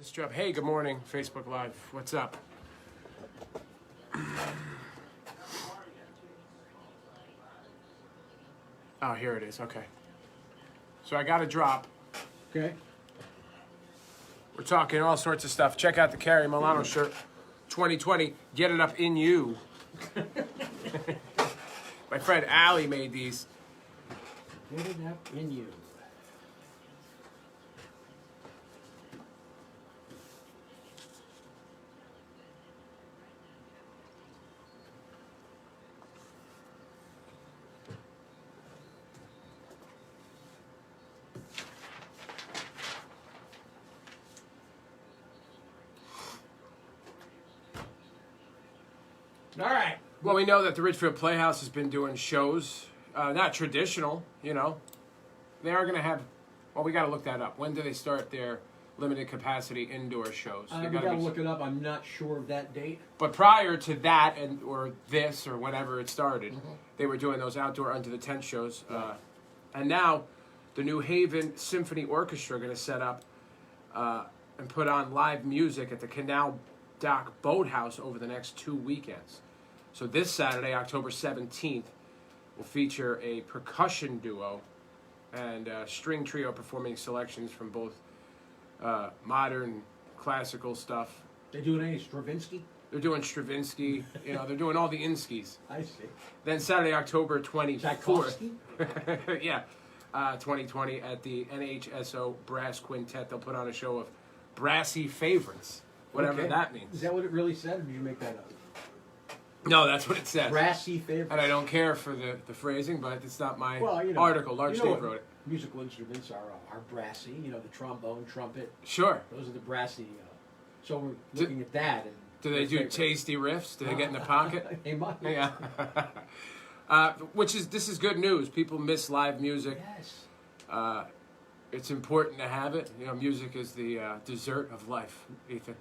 This job. Hey, good morning, Facebook Live. What's up? Oh, here it is. Okay. So I got a drop. Okay. We're talking all sorts of stuff. Check out the Carrie Milano shirt. 2020. Get it up in you. My friend Allie made these. Get it up in you. All right. Well, we know that the Ridgefield Playhouse has been doing shows. Not traditional, you know. They are going to have... Well, we got to look that up. When do they start their limited capacity indoor shows? We got to look it up. I'm not sure of that date. But prior to that, or this, or whenever it started, they were doing those outdoor under the tent shows. And now, the New Haven Symphony Orchestra are going to set up and put on live music at the Canal Dock Boathouse over the next 2 weekends. So this Saturday, October 17th, will feature a percussion duo and string trio performing selections from both modern, classical stuff. They doing any Stravinsky? They're doing Stravinsky. You know, they're doing all the Inskys. I see. Then Saturday, October 24th. Tchaikovsky? Yeah. 2020 at the NHSO Brass Quintet. They'll put on a show of brassy favorites, whatever that means. Is that what it really said, or did you make that up? No, that's what it says. Brassy favorites. And I don't care for the phrasing, but it's not my Well, article. Large Dave wrote it. Musical instruments are brassy. You know, the trombone, trumpet. Sure. Those are the brassy. So we're looking at that. And do they do tasty riffs? Do they get in the pocket? They might. Yeah. This is good news. People miss live music. Yes. It's important to have it. You know, music is the dessert of life, Ethan.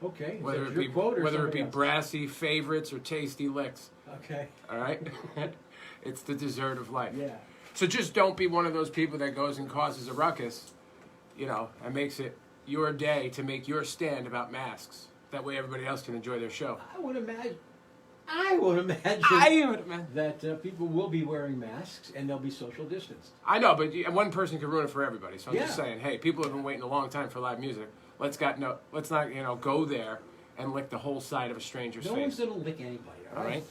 Okay. Whether it be brassy favorites or tasty licks. Okay. All right. It's the dessert of life. Yeah. So just don't be one of those people that goes and causes a ruckus, you know, and makes it your day to make your stand about masks. That way everybody else can enjoy their show. I would imagine that people will be wearing masks and they'll be social distanced. I know, but one person can ruin it for everybody. So I'm just Yeah. saying, hey, people have been waiting a long time for live music. Let's not go there and lick the whole side of a stranger's face. No one's gonna lick anybody. All right?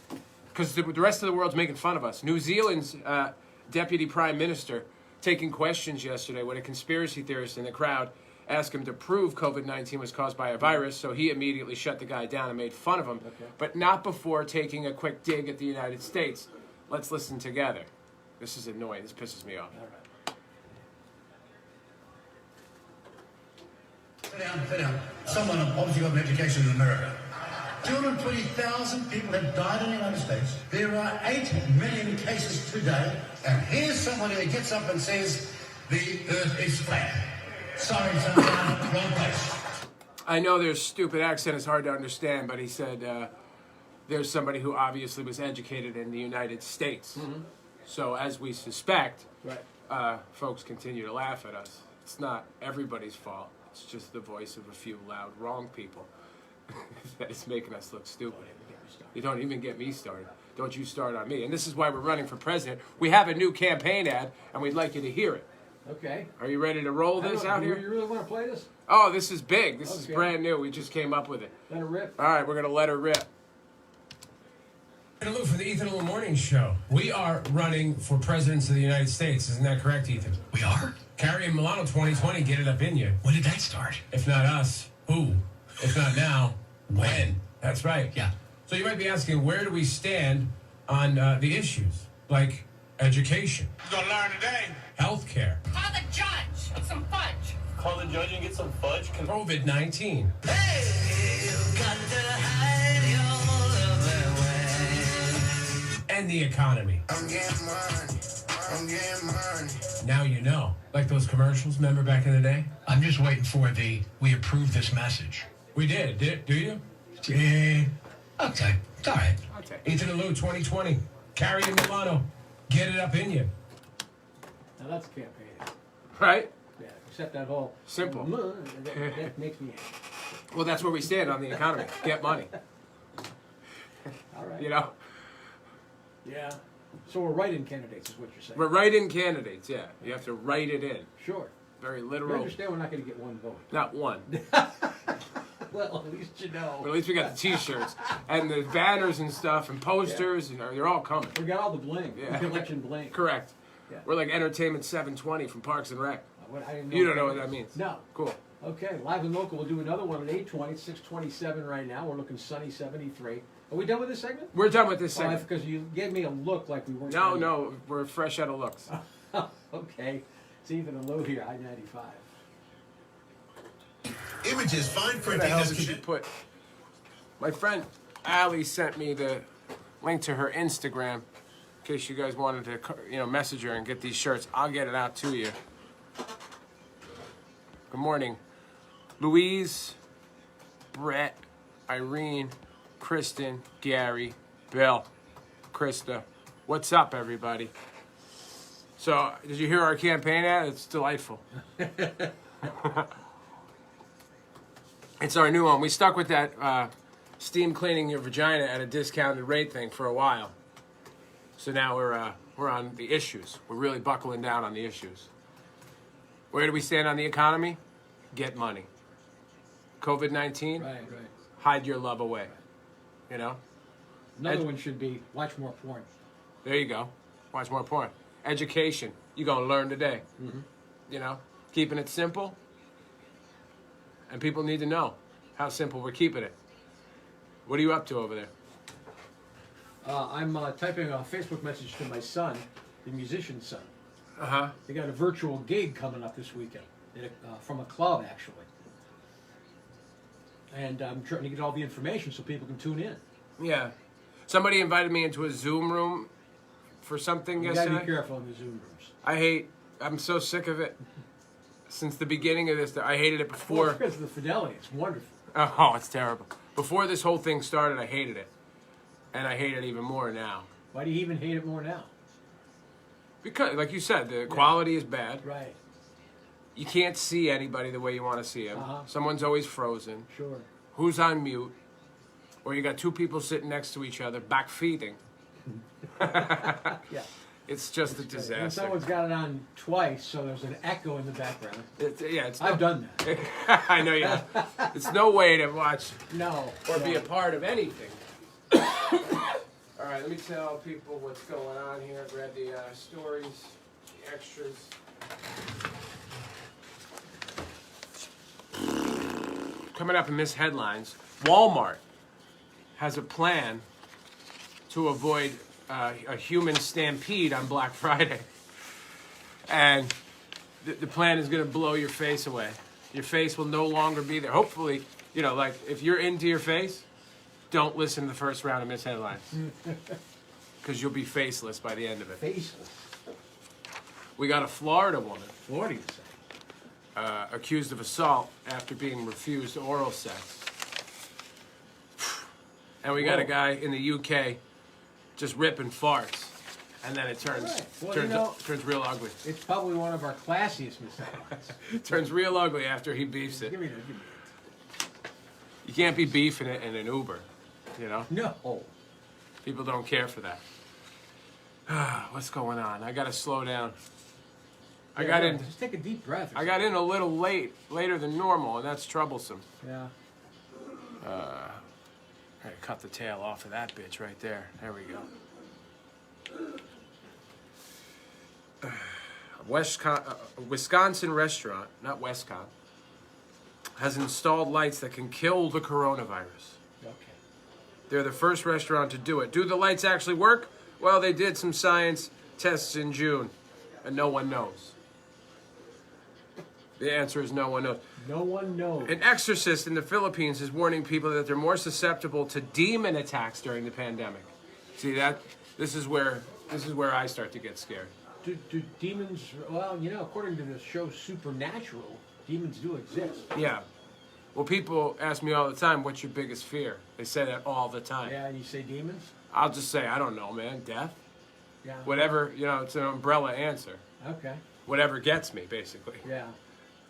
Because the rest of the world's making fun of us. New Zealand's deputy prime minister taking questions yesterday when a conspiracy theorist in the crowd asked him to prove COVID-19 was caused by a virus, so he immediately shut the guy down and made fun of him, but not before taking a quick dig at the United States. Let's listen together. This is annoying. This pisses me off. All right. Sit down. Someone obviously got an education in America. 220,000 people have died in the United States. There are 8 million cases today, and here's somebody that gets up and says the earth is flat. Sorry, son, wrong place. I know their stupid accent is hard to understand, but he said there's somebody who obviously was educated in the United States. Mm-hmm. So as we suspect, folks continue to laugh at us. It's not everybody's fault. It's just the voice of a few loud wrong people that is making us look stupid. You don't even get me started. Don't you start on me. And this is why we're running for president. We have a new campaign ad, and we'd like you to hear it. Okay. Are you ready to roll this out here? You really want to play this? Oh, this is big. This is brand new. We just came up with it. Let her rip. All right, we're going to let her rip. Hello for the Ethan Little Morning Show. We are running for presidents of the United States. Isn't that correct, Ethan? We are? Carrie and Milano 2020, get it up in you. When did that start? If not us, who? If not now, when? That's right. Yeah. So you might be asking, where do we stand on the issues? Like education. You're gonna learn today. Healthcare. Call the judge. Get some fudge. Call the judge and get some fudge. COVID-19. Hey, you got to hide your love away. And the economy. I'm getting money. Now you know. Like those commercials, remember back in the day? I'm just waiting for we approve this message. We did. Do you? Yeah. Okay. It's all right. Okay. Ethan and Lou 2020. Carrie and Milano. Get it up in you. Now that's a campaign. Right? Yeah. except that whole Simple. That makes me angry. Well, that's where we stand on the economy. Get money. All right. You know, Yeah. So we're write-in candidates, is what you're saying. we're write-in candidates. Yeah, you have to write it in. Sure. Very You literal. understand we're not going to get one vote. Not one. Well, at least you know. But at least we got the T-shirts and the banners and stuff and posters. You know, they're all coming. We got all the bling. Yeah. Election bling. Correct. Yeah. We're like Entertainment 720 from Parks and Rec. I didn't You don't know what that means. No. Cool. Okay, live and local. We'll do another one at 8:20. It's 6:27 right now. We're looking sunny 73. Are we done with this segment? We're done with this Oh, segment. because you gave me a look like we weren't. No, done no, we're fresh out of looks. yet. Okay. It's even a low here, I-95. Images fine Where the hell did you put? My friend Allie sent me the link to her Instagram in case you guys wanted to, message her and get these shirts. I'll get it out to you. Good morning, Louise, Brett, Irene, Kristen, Gary, Bill, Krista. What's up, everybody? So, did you hear our campaign ad? It's delightful. It's our new one. We stuck with that steam cleaning your vagina at a discounted rate thing for a while. So now we're on the issues. We're really buckling down on the issues. Where do we stand on the economy? Get money. COVID-19, Right. hide your love away. You know? Another one should be watch more porn. There you go. Watch more porn. Education. You're going to learn today. Mm-hmm. You know? Keeping it simple. And people need to know how simple we're keeping it. What are you up to over there? I'm typing a Facebook message to my son, the musician's son. Uh-huh. They got a virtual gig coming up this weekend from a club, actually. And I'm trying to get all the information so people can tune in. Yeah. Somebody invited me into a Zoom room for something You gotta yesterday. be careful in the Zoom rooms. I'm so sick of it. Since the beginning of this, I hated it Well, before. it's because of the fidelity. It's wonderful. Oh, it's terrible. Before this whole thing started, I hated it. And I hate it even more now. Why do you even hate it more now? Because, like you said, the quality is bad. Right. You can't see anybody the way you want to see them. Uh-huh. Someone's always frozen. Sure. Who's on mute? Or you got two people sitting next to each other, back feeding. Yeah. It's just a And disaster. someone's got it on twice, so there's an echo in the background. It's I've done that. I know you have. It's no way to watch No. or no. be a part of anything. All right, let me tell people what's going on here. Grab the stories, the extras. Coming up in Miss Headlines, Wal-Mart has a plan to avoid a human stampede on Black Friday. And the plan is going to blow your face away. Your face will no longer be there. Hopefully, like if you're into your face, don't listen to the first round of Miss Headlines. Because you'll be faceless by the end of it. Faceless. We got a Florida woman What do you say? accused of assault after being refused oral sex. And we got a Whoa. guy in the UK just ripping farts. And then it turns All right. Well, turns real ugly. It's probably one of our classiest mistakes. It turns real ugly after he beefs it. Give me that. You can't be beefing it in an Uber, No. People don't care for that. What's going on? I gotta slow down. I got in. Just take a deep breath. I got in a little later than normal, and that's troublesome. Yeah. I cut the tail off of that bitch right there. There we go. Wisconsin restaurant, not Westcon, has installed lights that can kill the coronavirus. Okay. They're the first restaurant to do it. Do the lights actually work? Well, they did some science tests in June, and no one knows. The answer is no one knows. No one knows. An exorcist in the Philippines is warning people that they're more susceptible to demon attacks during the pandemic. See that? This is where I start to get scared. Do demons? Well, according to the show Supernatural, demons do exist. Yeah. Well, people ask me all the time, "What's your biggest fear?" They say that all the time. Yeah, you say demons? I'll just say, "I don't know, man. Death, Yeah. whatever." It's an umbrella answer. Okay. Whatever gets me, basically. Yeah.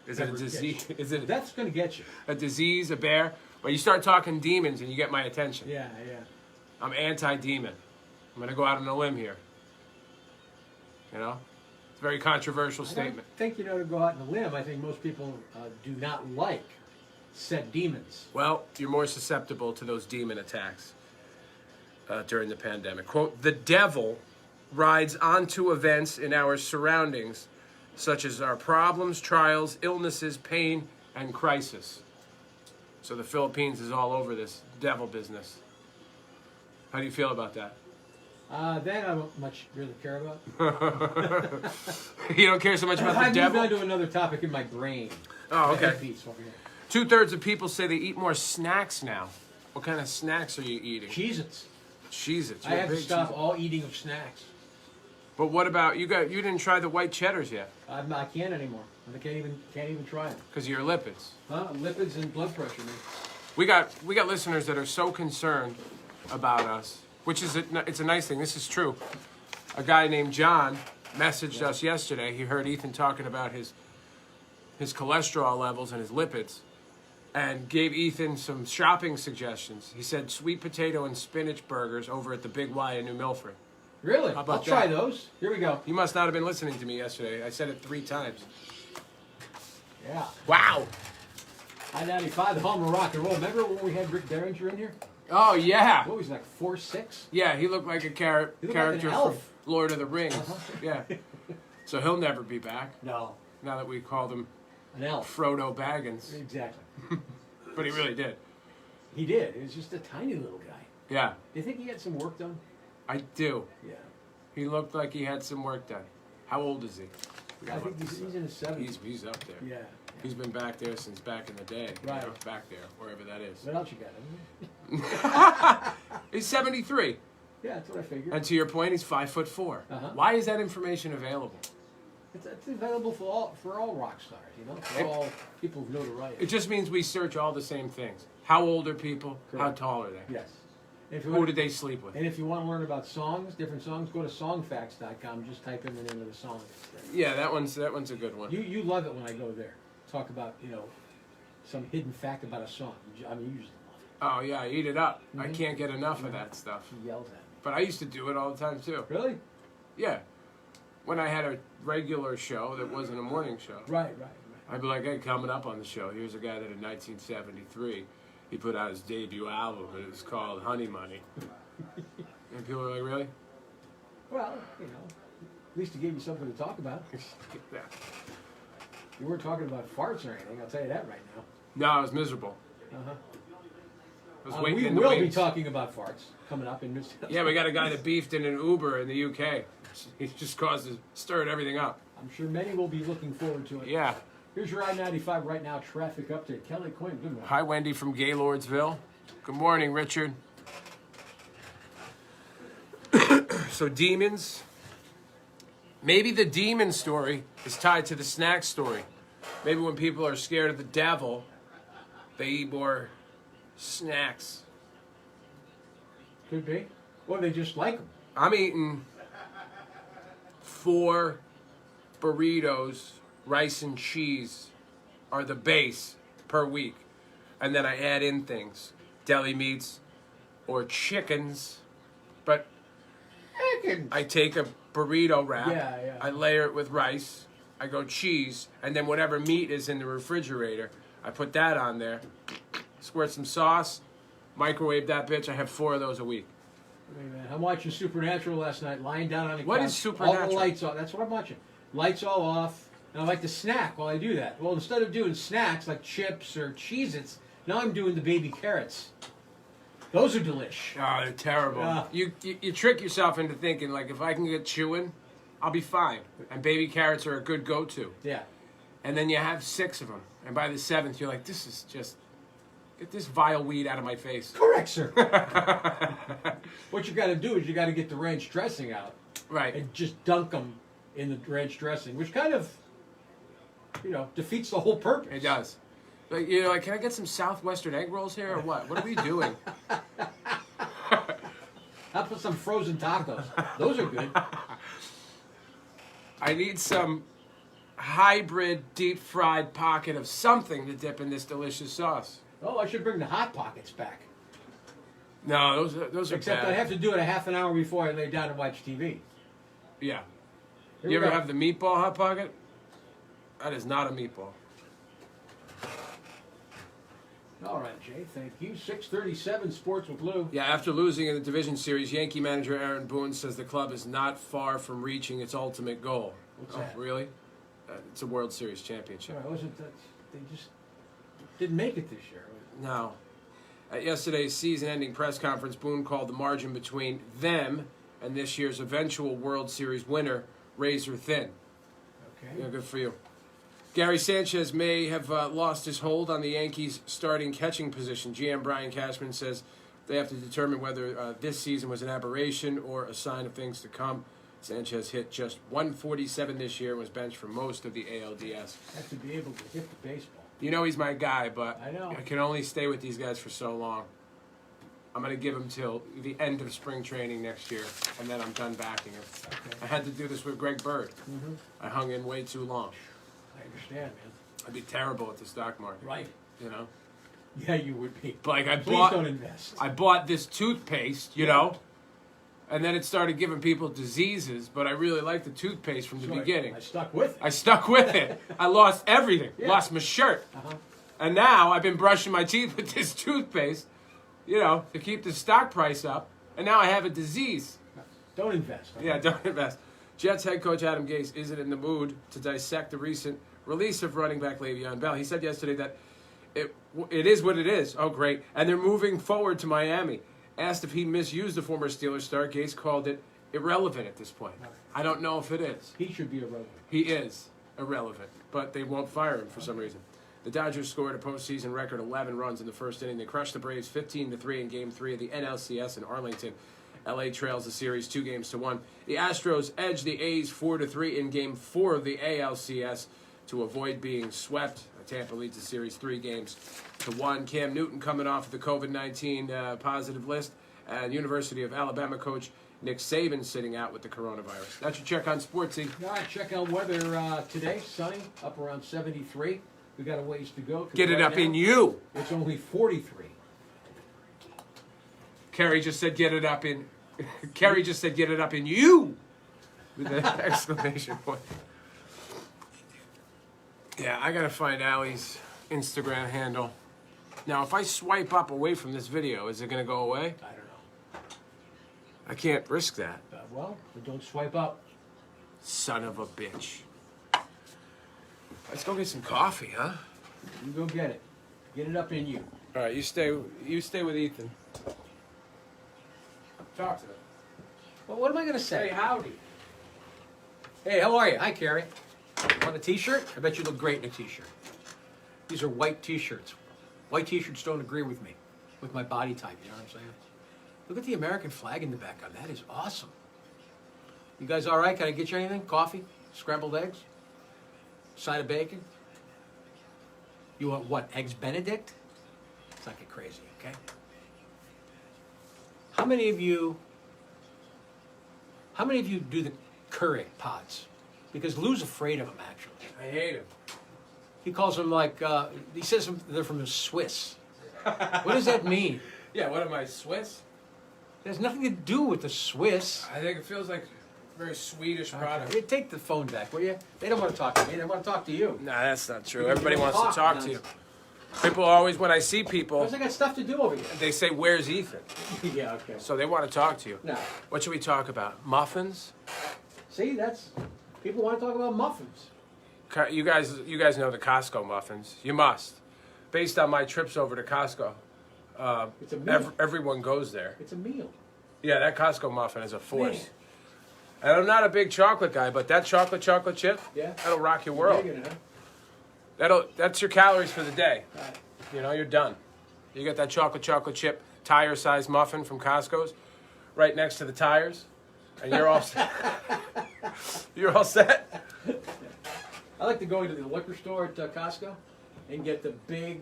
Is it a disease? Is it That's going to get you. a disease, a bear? Well, you start talking demons and you get my attention. Yeah, yeah. I'm anti-demon. I'm going to go out on a limb here. You know? It's a very controversial I statement. don't think, to go out on a limb, I think most people do not like said demons. Well, you're more susceptible to those demon attacks during the pandemic. Quote, the devil rides onto events in our surroundings, such as our problems, trials, illnesses, pain, and crisis. So the Philippines is all over this devil business. How do you feel about that? That I don't much really care about. You don't care so much about the I've moved devil? on to another topic in my brain. Oh, okay. Beats over here. 2/3 of people say they eat more snacks now. What kind of snacks are you eating? Cheez-Its. Cheez-Its. I have to stop all eating of snacks. But what about you didn't try the white cheddars yet I can't anymore. I can't even try them. because of your lipids. Lipids and blood pressure, man. We got listeners that are so concerned about us, which is it's a nice thing. This is true. A guy named John messaged us yesterday. He heard Ethan talking about his cholesterol levels and his lipids, and gave Ethan some shopping suggestions. He said sweet potato and spinach burgers over at the Big Y in New Milford. Really? How about I'll try that? those. Here we go. You must not have been listening to me yesterday. I said it 3 times. Yeah. Wow. I-95, the home of rock and roll. Remember when we had Rick Derringer in here? Oh yeah. What was he, like 4'6"? Yeah, he looked like a He looked like an character from elf. Lord of the Rings. Yeah. So he'll never be back. No. Now that we called him An elf. Frodo Baggins. Exactly. But he really did. He did. He was just a tiny little guy. Yeah, Do you think he had some work done? I do. Yeah. He looked like he had some work done. How old is he? I think he's in his 70s. He's up there. Yeah. He's been back there since back in the day. you Right. know, back there, wherever that is. What else you got? He's 73. Yeah, that's what I figured. And to your point, he's 5'4". Uh-huh. Why is that information available? It's available for all rock stars, for all people of notoriety. It just means we search all the same things. How old are people? How Correct. tall are they? Yes. If you Who want, did they sleep with? and if you want to learn about songs, different songs, go to songfacts.com. Just type in the name of the song. Yeah, that one's a good one. You love it when I go there. Talk about, some hidden fact about a song. You usually love it. Oh yeah, I eat it up. I Mhm. can't get enough of that stuff. He yells at me. But I used to do it all the time too. Really? Yeah. When I had a regular show that wasn't a morning show, Right. I'd be like, hey, coming up on the show, here's a guy that in 1973, he put out his debut album, and it was called Honey Money. And people were like, really? Well, at least he gave you something to talk about. Yeah. You weren't talking about farts or anything, I'll tell you that right now. No, I was miserable. Uh-huh. I was waiting We in the will be wings. talking about farts coming up in this. Yeah, we got a guy that beefed in an Uber in the UK. He just stirred everything up. I'm sure many will be looking forward to it. Yeah. Here's your I-95 right now traffic update. Kelly Quinn, good morning. Hi, Wendy from Gaylordsville. Good morning, Richard. So demons. Maybe the demon story is tied to the snack story. Maybe when people are scared of the devil, they eat more snacks. Could be. Or they just like them. I'm eating 4 burritos, rice and cheese are the base per week. And then I add in things, deli meats or chickens. But I take a burrito wrap, Yeah. I layer it with rice, I go cheese, and then whatever meat is in the refrigerator, I put that on there, squirt some sauce, microwave that bitch. I have 4 of those a week. Hey, man, I'm watching Supernatural last night, lying down on the couch. What is All Supernatural? the lights off. That's what I'm watching. Lights all off. And I like to snack while I do that. Well, instead of doing snacks like chips or Cheez-Its, now I'm doing the baby carrots. Those are delish. Oh, they're terrible. Yeah. You trick yourself into thinking, like, if I can get chewing, I'll be fine. And baby carrots are a good go-to. Yeah. And then you have 6 of them. And by the 7th, you're like, this is just... Get this vile weed out of my face. Correct, sir. What you got to do is you got to get the ranch dressing out Right. and just dunk them in the ranch dressing, which kind of, defeats the whole purpose. It does. Like, you're like, can I get some Southwestern egg rolls here or what? What are we doing? I'll put some frozen tacos. Those are good. I need some hybrid deep fried pocket of something to dip in this delicious sauce. Oh, I should bring the Hot Pockets back. No, those are Except bad. I have to do it a half an hour before I lay down and watch TV. Yeah. Here You we ever go. have the meatball Hot Pocket? That is not a meatball. All right, Jay, thank you. 6:37 Sports with Lou. Yeah, after losing in the division series, Yankee manager Aaron Boone says the club is not far from reaching its ultimate goal. What's Oh, that? really? It's a World Series championship. Sorry, wasn't that? They just didn't make it this year. No. At yesterday's season-ending press conference, Boone called the margin between them and this year's eventual World Series winner razor thin. Okay. Yeah, good for you. Gary Sanchez may have lost his hold on the Yankees' starting catching position. GM Brian Cashman says they have to determine whether this season was an aberration or a sign of things to come. Sanchez hit just 147 this year and was benched for most of the ALDS. Have to be able to hit the baseball. You know he's my guy, but I know. I can only stay with these guys for so long. I'm going to give him till the end of spring training next year, and then I'm done backing him. Okay. I had to do this with Greg Bird. Mm-hmm. I hung in way too long. I understand, man. I'd be terrible at the stock market. Right. You know? Yeah, you would be. Like Please don't invest. I bought this toothpaste, you know, and then it started giving people diseases, but I really liked the toothpaste from the So beginning. I stuck with it. I stuck with it. I lost everything. Yeah. Lost my shirt. Uh-huh. And now I've been brushing my teeth with this toothpaste, you know, to keep the stock price up, and now I have a disease. Don't invest. Okay? Yeah, don't invest. Jets head coach Adam Gase isn't in the mood to dissect the recent release of running back Le'Veon Bell. He said yesterday that it is what it is. Oh, great. And they're moving forward to Miami. Asked if he misused the former Steelers star, Gase called it irrelevant at this point. I don't know if it is. He should be irrelevant. He is irrelevant, but they won't fire him for some reason. The Dodgers scored a postseason record 11 runs in the first inning. They crushed the Braves 15-3 in Game 3 of the NLCS in Arlington. LA trails the series 2-1. The Astros edged the A's 4-3 in Game 4 of the ALCS to avoid being swept. Tampa leads the series 3-1. Cam Newton coming off the COVID-19 positive list, and University of Alabama coach Nick Saban sitting out with the coronavirus. That's your check on Sportsy. All right, check out weather today. Sunny, up around 73. We got a ways to go. 'Cause Get it right up now, in you. It's only 43. Kerry just said get it up in. Kerry just said get it up in you. With an exclamation point. Yeah, I gotta find Allie's Instagram handle. Now, if I swipe up away from this video, is it gonna go away? I don't know. I can't risk that. Well, but don't swipe up. Son of a bitch. Let's go get some coffee, huh? You go get it. Get it up in you. All right, you stay with Ethan. Talk to him. Well, what am I going to say? Hey, howdy. Hey, how are you? Hi, Carrie. Want a T-shirt? I bet you look great in a T-shirt. These are white T-shirts. White T-shirts don't agree with me, with my body type. You know what I'm saying? Look at the American flag in the background. That is awesome. You guys all right? Can I get you anything? Coffee? Scrambled eggs? Side of bacon? You want what? Eggs Benedict? Let's not get crazy, okay? How many of you do the Keurig pods? Because Lou's afraid of them, actually. I hate him. He calls them like, he says they're from the Swiss. What does that mean? Yeah, what am I, Swiss? It has nothing to do with the Swiss. I think it feels like a very Swedish product. Okay. Take the phone back, will you? They don't want to talk to me. They want to talk to you. Nah, that's not true. You Everybody don't wants to talk, talk to you. man. People always, when I see people, Because I got stuff to do over here. they say, "Where's Ethan?" Yeah, okay. So they want to talk to you. No. What should we talk about? Muffins? See, people want to talk about muffins. You guys know the Costco muffins. You must. Based on my trips over to Costco, It's a meal. everyone goes there. It's a meal. Yeah, that Costco muffin is a force. Man. And I'm not a big chocolate guy, but that chocolate chip, Yeah. that'll rock your world. Digging it, huh? That's your calories for the day. Right. You know, you're done. You got that chocolate chip tire-sized muffin from Costco's right next to the tires, and you're all set. You're all set. I like to go into the liquor store at Costco and get the big.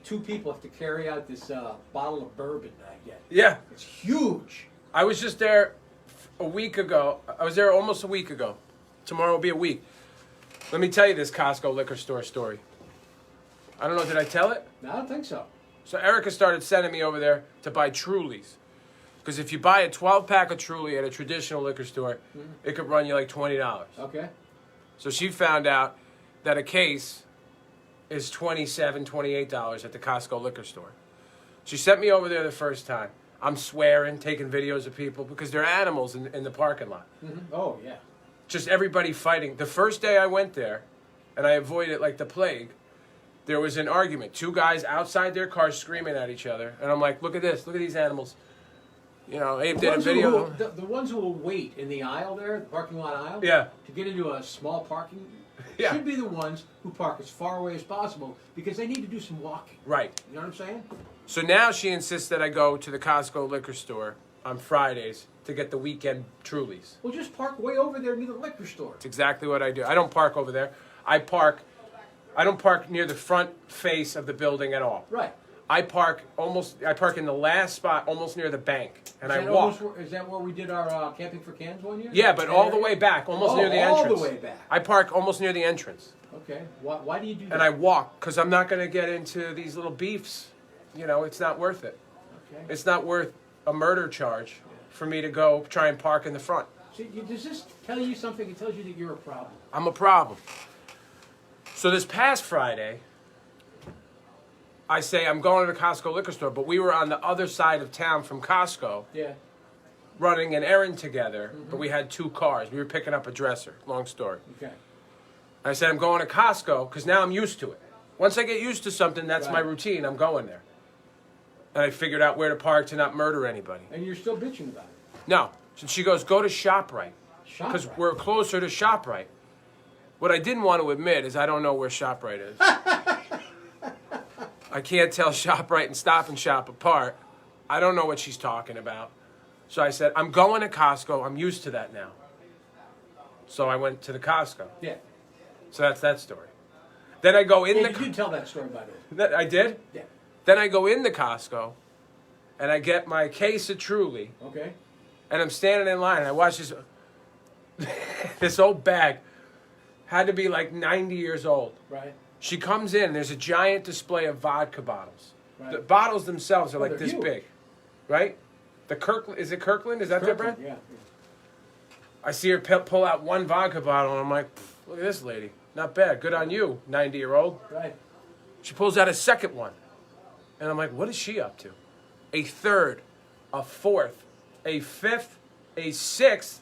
Two people have to carry out this bottle of bourbon that I get. Yeah, It's huge. I was just there a week ago. I was there almost a week ago. Tomorrow will be a week. Let me tell you this Costco liquor store story. I don't know, did I tell it? No, I don't think so. So Erica started sending me over there to buy Trulies. Because if you buy a 12-pack of Truly at a traditional liquor store, it could run you like $20. Okay. So she found out that a case is $27, $28 at the Costco liquor store. She sent me over there the first time. I'm swearing, taking videos of people because they're animals in the parking lot. Mm-hmm. Oh, yeah. Just everybody fighting. The first day I went there, and I avoided it like the plague, there was an argument. Two guys outside their car screaming at each other. And I'm like, look at this. Look at these animals. You know, Abe did a video. The ones who will wait in the aisle there, the parking lot aisle, Yeah. to get into a small parking, Yeah. should be the ones who park as far away as possible because they need to do some walking. Right. You know what I'm saying? So now she insists that I go to the Costco liquor store on Fridays to get the weekend Trulies. Well, just park way over there near the liquor store. It's exactly what I do. I don't park over there. I don't park near the front face of the building at all. Right. I park in the last spot, almost near the bank, and I Is that walk. is that where we did our camping for cans one year? Yeah, but all the way back, almost near the entrance. All the way back. I park almost near the entrance. Okay. Why do you do that? And I walk, because I'm not going to get into these little beefs. You know, it's not worth it. Okay. It's not worth a murder charge for me to go try and park in the front. See, does this tell you something? It tells you that you're a problem. I'm a problem. So this past Friday, I say I'm going to the Costco liquor store, but we were on the other side of town from Costco Yeah. running an errand together, but we had two cars. We were picking up a dresser. Long story. Okay. I said, I'm going to Costco because now I'm used to it. Once I get used to something, that's my Right. routine. I'm going there. And I figured out where to park to not murder anybody. And you're still bitching about it. No. So she goes, go to ShopRite. Because ShopRite. we're closer to ShopRite. What I didn't want to admit is I don't know where ShopRite is. I can't tell ShopRite and Stop and Shop apart. I don't know what she's talking about. So I said, I'm going to Costco. I'm used to that now. So I went to the Costco. Yeah. So that's that story. Then I go in Yeah, the... you did tell that story, by the way. I did? Yeah. Then I go in the Costco, and I get my case of Truly, Okay. and I'm standing in line, and I watch this... this old bag had to be like 90 years old. Right. She comes in, and there's a giant display of vodka bottles. Right. The bottles themselves are like they're this huge. big, right? The Kirkland, is it Kirkland? Is that their brand? Yeah. I see her pull out one vodka bottle, and I'm like, look at this lady. Not bad. Good on you, 90-year-old. Right. She pulls out a second one. And I'm like, what is she up to? A third, a fourth, a fifth, a sixth,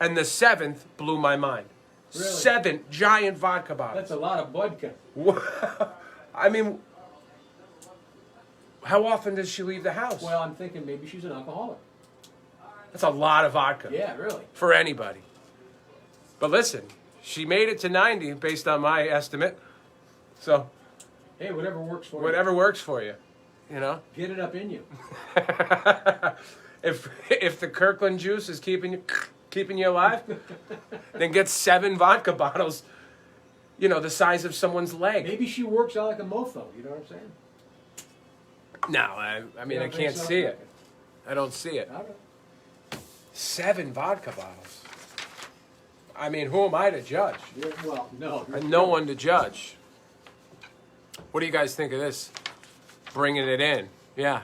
and the seventh blew my mind. Really? 7 giant vodka bottles. That's a lot of vodka. I mean, how often does she leave the house? Well, I'm thinking maybe she's an alcoholic. That's a lot of vodka. Yeah, really. For anybody. But listen, she made it to 90 based on my estimate. So, Hey, whatever works for whatever works for you, you know? you. Get it up in you. If the Kirkland juice is keeping you alive, then get 7 vodka bottles, you know, the size of someone's leg. Maybe she works out like a mofo. You know what I'm saying? No, I mean, You I don't can't think so? see it. I don't see it. All right. 7 vodka bottles. I mean, who am I to judge? Well, no. And no one to judge. What do you guys think of this? Bringing it in. Yeah.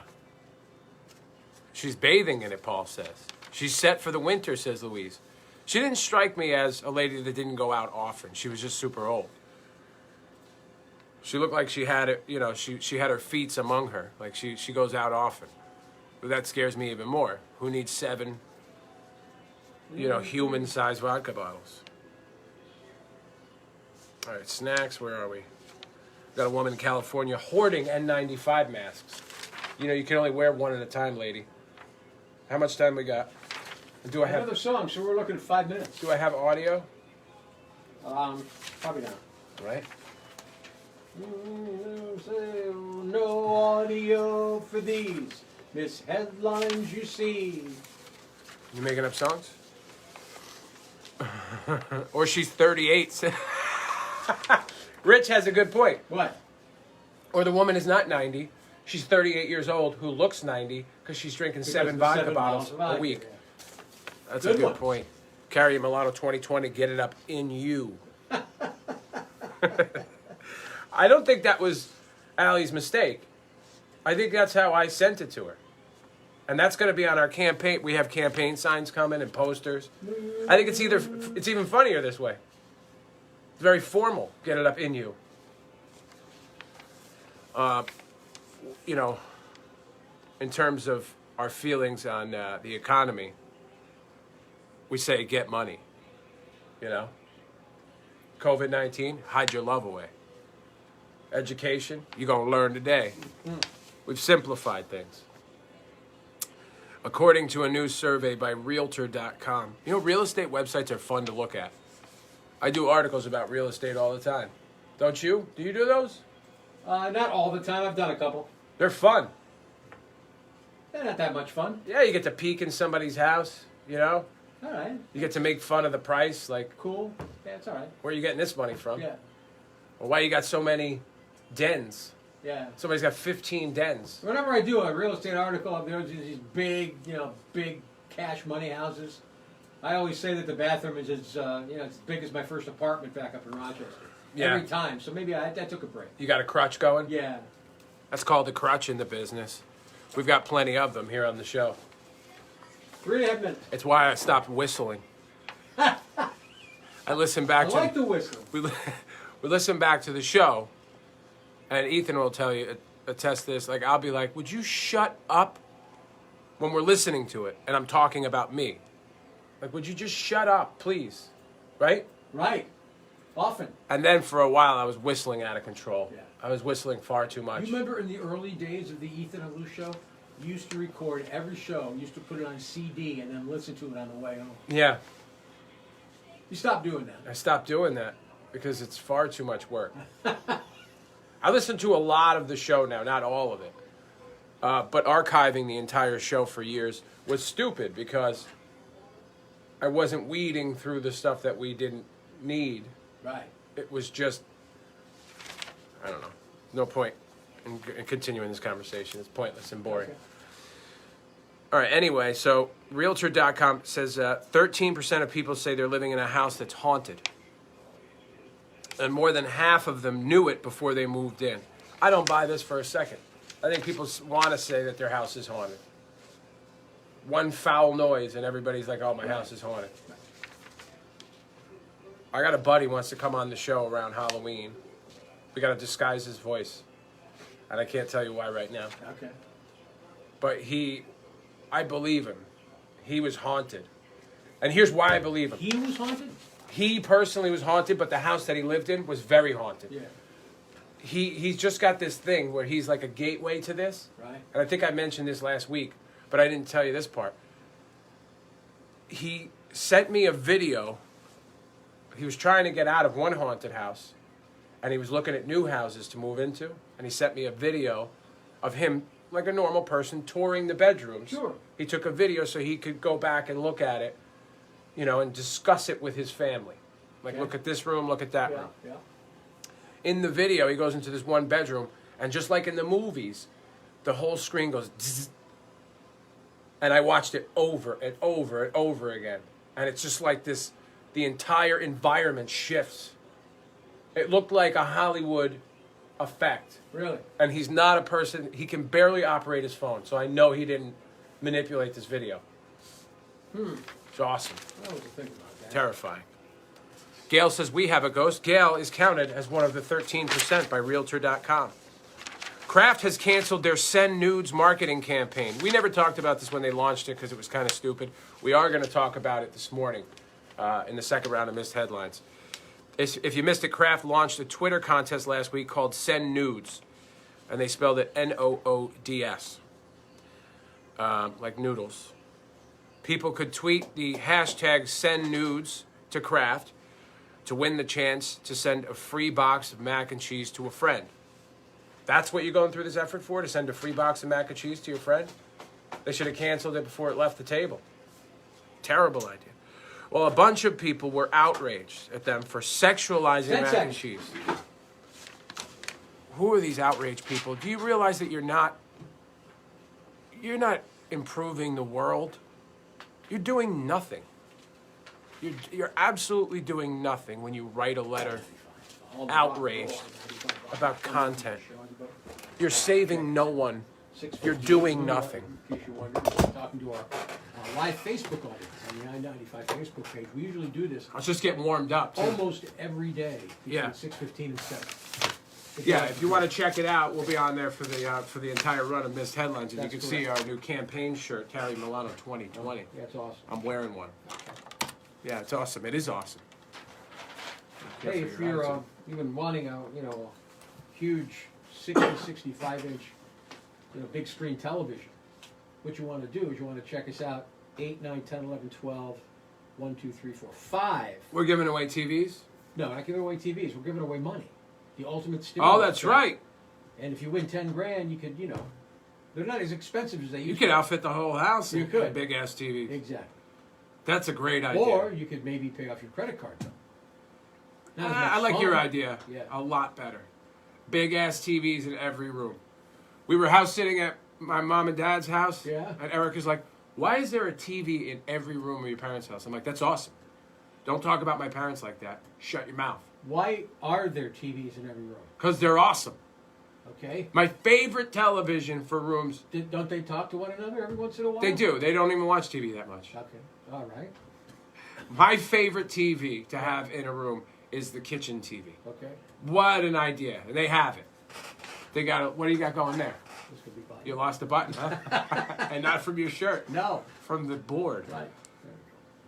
She's bathing in it, Paul says. She's set for the winter, says Louise. She didn't strike me as a lady that didn't go out often. She was just super old. She looked like she had it, you know, she had her feet among her. Like she goes out often. But that scares me even more. Who needs 7, you know, human-sized vodka bottles? All right, snacks, where are we? Got a woman in California hoarding N95 masks. You know, you can only wear one at a time, lady. How much time we got? Do I have Another song, so we're looking at 5 minutes. do I have audio? Probably not. Right? No audio for these misheadlines you see. You making up songs? Or she's 38. Rich has a good point. What? Or the woman is not 90. She's 38 years old who looks 90 because she's drinking 7 of vodka 7 bottles of vodka, a week. yeah. That's Good a good one. point. Carry Milano 2020, get it up in you. I don't think that was Allie's mistake. I think that's how I sent it to her. And that's going to be on our campaign. We have campaign signs coming and posters. I think it's even funnier this way. It's very formal. Get it up in you. You know, in terms of our feelings on the economy, we say get money. You know, COVID-19, hide your love away. Education, you're going to learn today. We've simplified things. According to a new survey by Realtor.com, you know, real estate websites are fun to look at. I do articles about real estate all the time. Don't you? Do you do those? Not all the time. I've done a couple. They're fun. They're not that much fun. Yeah, you get to peek in somebody's house, you know? All right. You get to make fun of the price, like, Cool. Yeah, it's all right. where are you getting this money from? Yeah. Or why you got so many dens? Yeah. Somebody's got 15 dens. Whenever I do a real estate article, there's these big, big cash money houses. I always say that the bathroom is as big as my first apartment back up in Rochester. Yeah. Every time. So maybe I took a break. You got a crutch going? Yeah. That's called the crutch in the business. We've got plenty of them here on the show. 3.5 minutes. It's why I stopped whistling. I listen back I to like the whistle. we listen back to the show, and Ethan will tell you, attest this. Like, I'll be like, "Would you shut up?" When we're listening to it, and I'm talking about me. Like, would you just shut up, please? Right? Right. Often. And then for a while, I was whistling out of control. Yeah. I was whistling far too much. You remember in the early days of the Ethan and Lou show? You used to record every show. You used to put it on CD and then listen to it on the way home. Yeah, You stopped doing that. I stopped doing that because it's far too much work. I listen to a lot of the show now, not all of it. But archiving the entire show for years was stupid because I wasn't weeding through the stuff that we didn't need. Right. It was just, I don't know, no point in continuing this conversation. It's pointless and boring. Okay. All right, anyway, so Realtor.com says 13% of people say they're living in a house that's haunted. And more than half of them knew it before they moved in. I don't buy this for a second. I think people want to say that their house is haunted. One foul noise and everybody's like, oh, my house is haunted. I got a buddy who wants to come on the show around Halloween. We got to disguise his voice. And I can't tell you why right now. Okay. But I believe him. He was haunted. And here's why I believe him. He was haunted? He personally was haunted, but the house that he lived in was very haunted. Yeah. He's just got this thing where he's like a gateway to this. Right. And I think I mentioned this last week, but I didn't tell you this part. He sent me a video. He was trying to get out of one haunted house, and he was looking at new houses to move into, and he sent me a video of him, like a normal person, touring the bedrooms. Sure. He took a video so he could go back and look at it, and discuss it with his family. Like, Okay. look at this room, look at that room. Yeah. In the video, he goes into this one bedroom, and just like in the movies, the whole screen goes zzz, and I watched it over and over and over again. And it's just like this, the entire environment shifts. It looked like a Hollywood effect. Really? And he's not a person, he can barely operate his phone, so I know he didn't manipulate this video. It's awesome. I don't know what to think about that. Terrifying. Gail says we have a ghost. Gail is counted as one of the 13% by Realtor.com. Kraft has canceled their Send Noods marketing campaign. We never talked about this when they launched it because it was kind of stupid. We are going to talk about it this morning in the second round of Missed Headlines. If you missed it, Kraft launched a Twitter contest last week called Send Noods, and they spelled it Noods, like noodles. People could tweet the hashtag Send Noods to Kraft to win the chance to send a free box of mac and cheese to a friend. That's what you're going through this effort for, to send a free box of mac and cheese to your friend? They should have canceled it before it left the table. Terrible idea. Well, a bunch of people were outraged at them for sexualizing 10 mac and seconds. cheese. Who are these outraged people? Do you realize that you're not improving the world? You're doing nothing. You're absolutely doing nothing when you write a letter outraged about content. You're saving no one. You're doing nothing. In case you're wondering, talking to our live Facebook audience on the I-95 Facebook page. We usually do this I was just getting warmed up, too. almost every day between Yeah. 6:15 and 7. Yeah, if you want to check it out, we'll be on there for the entire run of Missed Headlines, and That's you can see our new campaign shirt, Cali Milano 2020. Yeah, it's awesome. I'm wearing one. Yeah, it's awesome. It is awesome. Good Hey, for if your you're attitude. even wanting a huge 60, 65 inch big screen television, what you want to do is you want to check us out 8, 9, 10, 11, 12, 1, 2, 3, 4, 5. We're giving away TVs? No, we're not giving away TVs. We're giving away money. The ultimate stimulus. Oh, that's check. right. And if you win 10 grand, you could, they're not as expensive as they You used could to. outfit the whole house You in could. a big ass TV. Exactly. That's a great idea. Or you could maybe pay off your credit card bill. Not as much I like your fun. idea Yeah. a lot better. Big ass TVs in every room. We were house sitting at my mom and dad's house. Yeah. And Erica's like, why is there a TV in every room of your parents' house? I'm like, that's awesome. Don't talk about my parents like that. Shut your mouth. Why are there TVs in every room? Because they're awesome. Okay. My favorite television for rooms, Don't they talk to one another every once in a while? they do. They don't even watch TV that much. Okay. All right. My favorite TV to have in a room is the kitchen TV. Okay. What an idea. And they have it. They got it. What do you got going there? This could be fine. You lost a button, huh? And not from your shirt, No. from the board. Right.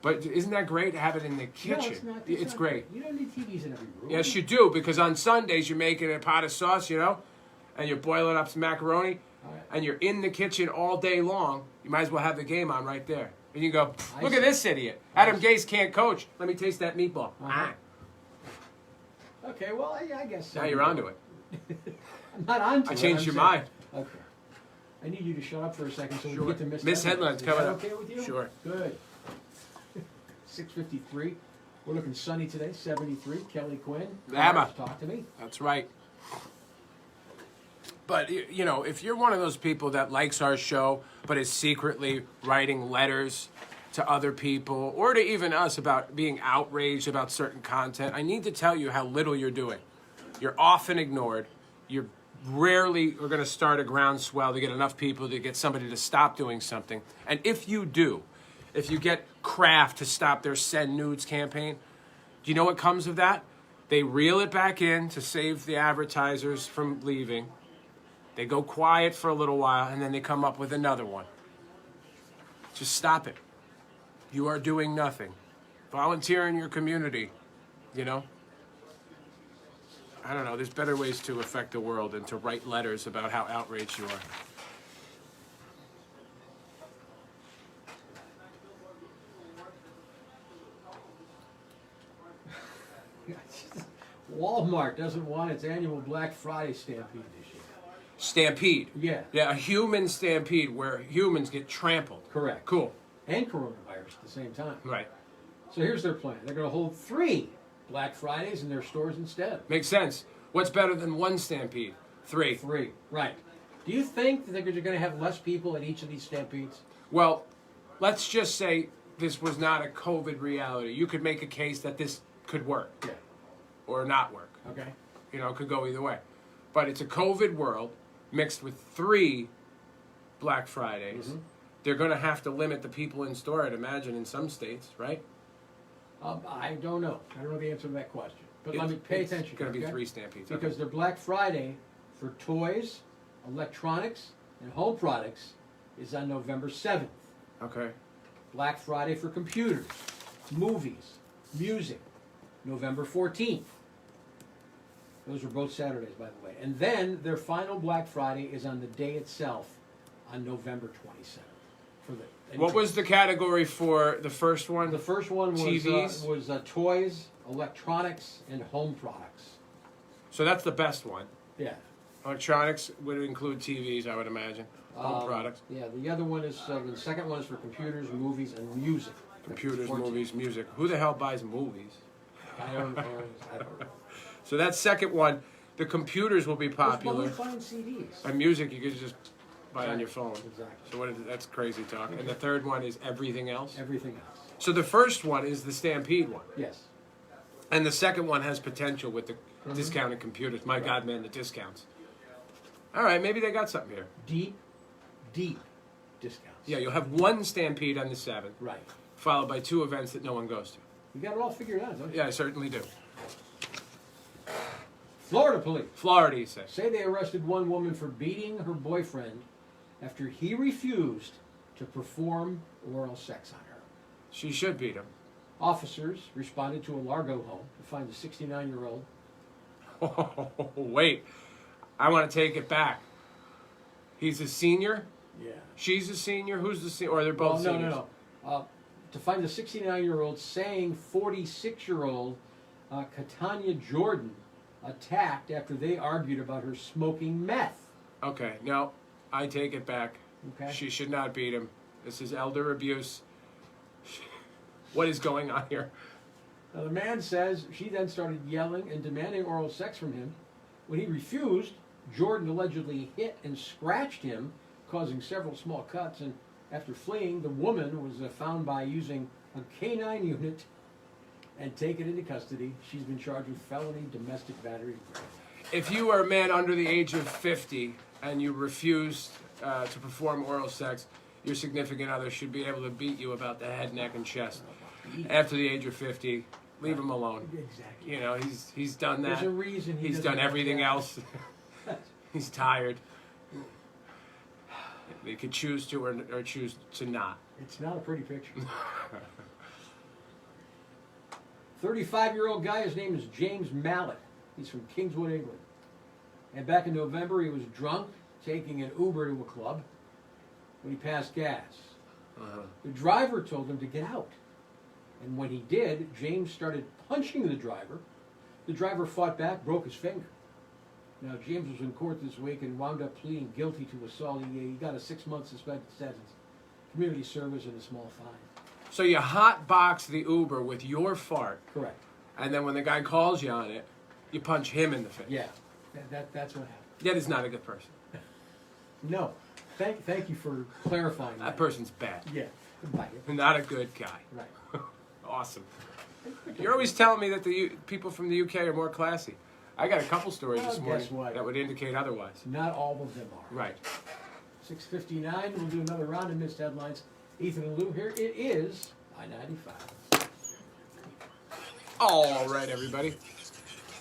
But isn't that great to have it in the No, kitchen? it's not. It's not great. You don't need TVs in every room. Yes, you do, because on Sundays you're making a pot of sauce, and you're boiling up some macaroni, All right. and you're in the kitchen all day long. You might as well have the game on right there. And you go, I look see. at this idiot. Adam Gase can't coach. Let me taste that meatball. Uh-huh. Okay. Well, I guess. So. Now you're onto it. I'm not onto I it. changed I'm your saying- mind. Okay. I need you to shut up for a second so we Sure. can get to Miss Miss Headlines Is coming that up. okay with you? Sure. Good. 6:53. We're looking sunny today. 73. Kelly Quinn. Abba. Talk to me. That's right. But, if you're one of those people that likes our show but is secretly writing letters to other people or to even us about being outraged about certain content, I need to tell you how little you're doing. You're often ignored. You're rarely are going to start a groundswell to get enough people to get somebody to stop doing something. And if you do, if you get Kraft to stop their Send Noods campaign, do you know what comes of that? They reel it back in to save the advertisers from leaving. They go quiet for a little while, and then they come up with another one. Just stop it. You are doing nothing. Volunteer in your community, I don't know. There's better ways to affect the world than to write letters about how outraged you are. Wal-Mart doesn't want its annual Black Friday stampede this year. Stampede. Yeah. Yeah, a human stampede where humans get trampled. Correct. Cool. And coronavirus at the same time. Right. So here's their plan. They're going to hold 3 Black Fridays in their stores instead. Makes sense. What's better than one stampede? 3. 3. Right. Do you think that they're going to have less people at each of these stampedes? Well, let's just say this was not a COVID reality. You could make a case that this could work Yeah. or not work. Okay. It could go either way. But it's a COVID world mixed with 3 Black Fridays. Mhm. They're going to have to limit the people in store, I'd imagine, in some states, right? I don't know. I don't know the answer to that question. But let me pay attention. It's going to be okay? 3 stampedes. Because their Black Friday for toys, electronics, and home products is on November 7th. Okay. Black Friday for computers, movies, music, November 14th. Those are both Saturdays, by the way. And then their final Black Friday is on the day itself, on November 27th. What was the category for the first one? The first one was TVs? Toys, electronics, and home products. So that's the best one. Yeah. Electronics would include TVs, I would imagine. Home products. Yeah, the other one is, the second one is for computers, movies, and music. Computers, 14th. movies, music. Who the hell buys movies? I don't know. So that second one, the computers will be popular. Who's buying CDs? And music, you could just buy on your phone. Exactly. So that's crazy talk. And the third one is everything else. Everything else. So the first one is the Stampede one. Yes. And the second one has potential with Discounted computers. My God, man, the discounts. All right, maybe they got something here. Deep discounts. Yeah, you'll have one Stampede on the 7th, Right. followed by 2 events that no one goes to. You got it all figured out, don't you? Yeah, I certainly do. Florida police Florida, you say? say they arrested one woman for beating her boyfriend after he refused to perform oral sex on her. She should beat him. Officers responded to a Largo home to find the 69-year-old. Oh, wait. I want to take it back. He's a senior? Yeah. She's a senior? Who's the senior? Or they're both No, seniors? no. To find the 69-year-old saying 46-year-old Katanya Jordan attacked after they argued about her smoking meth. Okay, no. I take it back. Okay. She should not beat him. This is elder abuse. What is going on here? Now, the man says she then started yelling and demanding oral sex from him. When he refused, Jordan allegedly hit and scratched him, causing several small cuts. And after fleeing, the woman was found by using a canine unit and taken into custody. She's been charged with felony domestic battery. If you are a man under the age of 50 and you refuse to perform oral sex, your significant other should be able to beat you about the head, neck, and chest. After the age of 50, leave him alone. Exactly. You know, he's done that. There's a reason He's doesn't done have everything that. else. He's tired. They could choose to or choose to not. It's not a pretty picture. 35-year-old guy, his name is James Mallet. He's from Kingswood, England. And back in November, he was drunk, taking an Uber to a club when he passed gas. The driver told him to get out. And when he did, James started punching the driver. The driver fought back, broke his finger. Now, James was in court this week and wound up pleading guilty to assault. He got a 6-month suspended sentence, community service, and a small fine. So you hotbox the Uber with your fart, Correct. and then when the guy calls you on it, you punch him in the face. Yeah, that's what happened. That is not a good person. No, thank you for clarifying that. That person's bad. Yeah, goodbye. Not a good guy. Right. Awesome. You're always telling me that the people from the UK are more classy. I got a couple stories Well, this morning guess what? that would indicate otherwise. Not all of them are. Right. 6:59. We'll do another round of missed headlines. Ethan and Lou here. It is I-95. All right, everybody.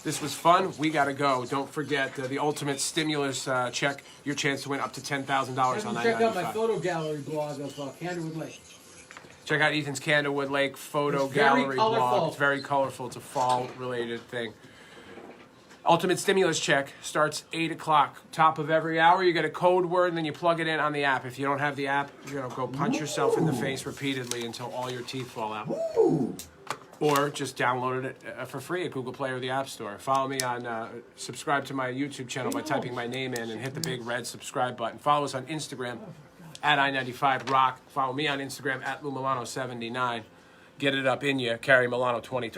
This was fun. We got to go. Don't forget the ultimate stimulus check. Your chance to win up to $10,000 on Check out my I-95. photo gallery blog of Candlewood Lake. Check out Ethan's Candlewood Lake photo It's very gallery colorful. blog. It's very colorful. It's a fall-related thing. Ultimate stimulus check starts 8 o'clock. Top of every hour, you get a code word, and then you plug it in on the app. If you don't have the app, go punch yourself in the face repeatedly until all your teeth fall out. Or just download it for free at Google Play or the App Store. Follow me on, subscribe to my YouTube channel by typing my name in and hit the big red subscribe button. Follow us on Instagram at I95Rock. Follow me on Instagram at Milano79. Get it up in you. Carry Milano 2020.